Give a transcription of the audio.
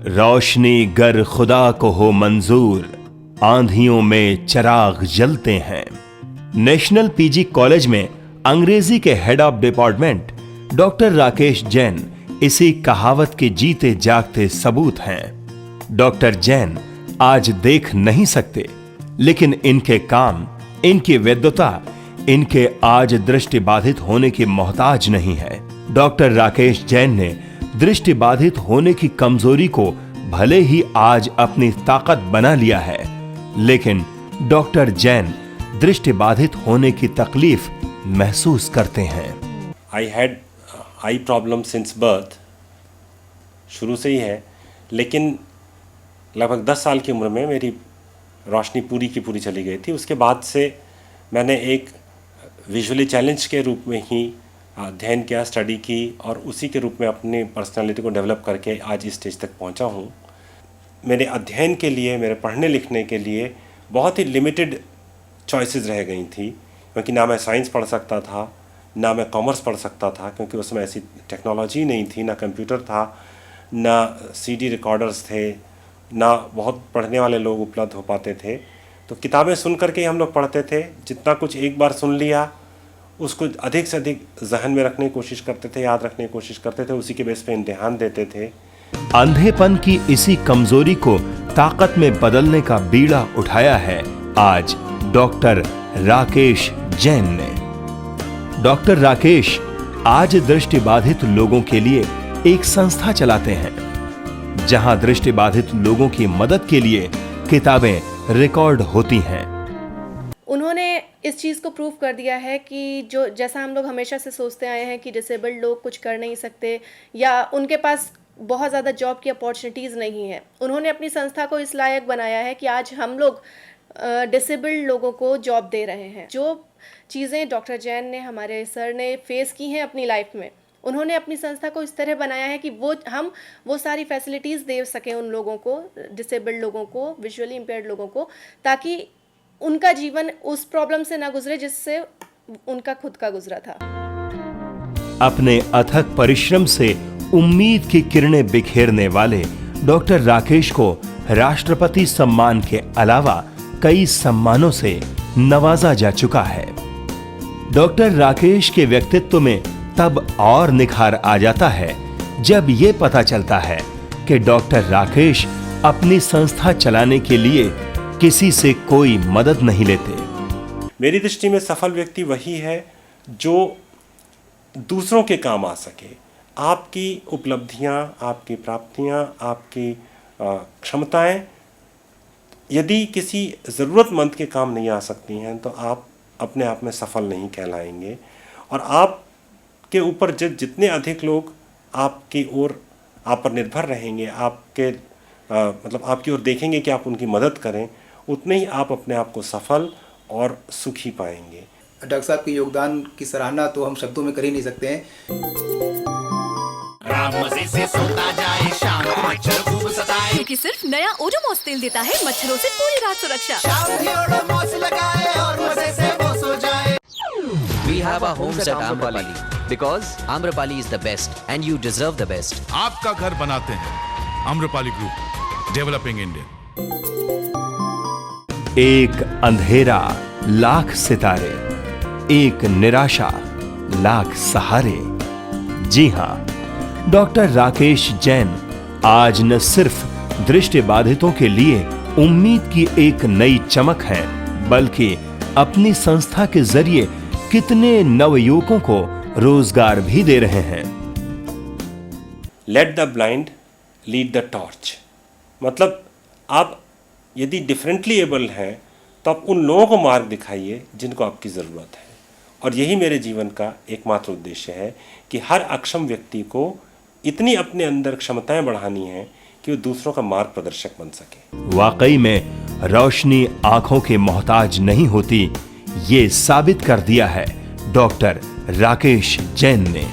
रोशनी गर खुदा को हो मंजूर, आंधियों में चिराग जलते हैं। नेशनल पीजी कॉलेज में अंग्रेजी के head of department doctor Rakesh Jain इसी कहावत के जीते जागते सबूत हैं। डॉक्टर जैन आज देख नहीं सकते, लेकिन इनके काम, इनकी वैद्यता इनके आज दृष्टि बाधित होने की मोहताज नहीं है। डॉक्टर राकेश जैन ने दृष्टि बाधित होने की कमजोरी को भले ही आज अपनी ताकत बना लिया है, लेकिन डॉक्टर जैन दृष्टि बाधित होने की तकलीफ महसूस करते हैं। I had I problem since birth, शुरू से ही है, लेकिन लगभग 10 साल की उम्र में मेरी रोशनी पूरी की पूरी चली गई थी। उसके बाद से मैंने एक विजुअली चैलेंज के रूप में ही अध्ययन किया, स्टडी की, और उसी के रूप में अपनी पर्सनालिटी को डेवलप करके आज इस स्टेज तक पहुंचा हूं। मेरे अध्ययन के लिए, मेरे पढ़ने लिखने के लिए बहुत ही लिमिटेड चॉइसेस रह गई थी, क्योंकि ना मैं साइंस पढ़ सकता था, ना मैं कॉमर्स पढ़ सकता था, क्योंकि उसमें ऐसी टेक्नोलॉजी नहीं थी, ना कंप्यूटर था, ना सीडी रिकॉर्डर्स थे, ना बहुत पढ़ने वाले लोग उपलब्ध हो पाते थे। तो किताबें सुन करके ही हम लोग पढ़ते थे। जितना कुछ एक बार सुन लिया उसको अधिक से अधिक जहन में रखने की कोशिश करते थे, याद रखने की कोशिश करते थे, उसी के बेस पे इम्तिहान देते थे। अंधेपन की इसी कमजोरी को ताकत में बदलने का बीड़ा उठाया है आज डॉक्टर राकेश जैन ने। डॉक्टर राकेश आज दृष्टि बाधित लोगों के लिए एक संस्था चलाते हैं, जहां दृष्टि बाधित लोगों की मदद के लिए किताबें रिकॉर्ड होती हैं। उन्होंने इस चीज़ को प्रूव कर दिया है कि जो जैसा हम लोग हमेशा से सोचते आए हैं कि डिसेबल्ड लोग कुछ कर नहीं सकते या उनके पास बहुत ज़्यादा जॉब की अपॉर्चुनिटीज़ नहीं है, उन्होंने अपनी संस्था को इस लायक बनाया है कि आज हम लोग डिसेबल्ड लोगों को जॉब दे रहे हैं। जो चीज़ें डॉक्टर जैन ने, हमारे सर ने फेस की हैं अपनी लाइफ में, उन्होंने अपनी संस्था को इस तरह बनाया है कि हम वो सारी फैसिलिटीज़ दे सकें उन लोगों को, डिसेबल्ड लोगों को, विजुअली इम्पेयर्ड लोगों को, ताकि उनका जीवन उस प्रॉब्लम से ना गुजरे जिससे उनका खुद का गुजरा था। अपने अथक परिश्रम से उम्मीद की किरणें बिखेरने वाले डॉक्टर राकेश को राष्ट्रपति सम्मान के अलावा कई सम्मानों से नवाजा जा चुका है। डॉक्टर राकेश के व्यक्तित्व में तब और निखार आ जाता है जब ये पता चलता है कि डॉक्टर राकेश अपनी संस्था चलाने के लिए किसी से कोई मदद नहीं लेते। मेरी दृष्टि में सफल व्यक्ति वही है जो दूसरों के काम आ सके। आपकी उपलब्धियां, आपकी प्राप्तियां, आपकी क्षमताएं यदि किसी ज़रूरतमंद के काम नहीं आ सकती हैं तो आप अपने आप में सफल नहीं कहलाएंगे। और आपके ऊपर जितने अधिक लोग आपकी ओर, आप पर निर्भर रहेंगे, आपके मतलब आपकी ओर देखेंगे कि आप उनकी मदद करें, उतने ही आप अपने आप को सफल और सुखी पाएंगे। डॉक्टर साहब के योगदान की सराहना तो हम शब्दों में कर ही नहीं सकते हैं। से सोता जाए, शाम को मच्छर खूब सताए, क्योंकि सिर्फ नया ओडोमॉस तेल देता है मच्छरों से पूरी रात सुरक्षा। शाम भी ओडोमॉस लगाए और मजे से वो सो जाए। We have our homes at Amrapali because Amrapali is the best and you deserve the best. आपका घर बनाते हैं आम्रपाली ग्रुप, डेवलपिंग इंडिया। एक अंधेरा लाख सितारे, एक निराशा लाख सहारे। जी हां, डॉक्टर राकेश जैन आज न सिर्फ दृष्टि बाधितों के लिए उम्मीद की एक नई चमक है, बल्कि अपनी संस्था के जरिए कितने नवयुवकों को रोजगार भी दे रहे हैं। Let the blind lead the torch, मतलब आप यदि डिफरेंटली एबल हैं तो आप उन लोगों को मार्ग दिखाइए जिनको आपकी ज़रूरत है। और यही मेरे जीवन का एकमात्र उद्देश्य है कि हर अक्षम व्यक्ति को इतनी अपने अंदर क्षमताएं बढ़ानी है कि वो दूसरों का मार्ग प्रदर्शक बन सके। वाकई में रोशनी आंखों के मोहताज नहीं होती, ये साबित कर दिया है डॉक्टर राकेश जैन ने।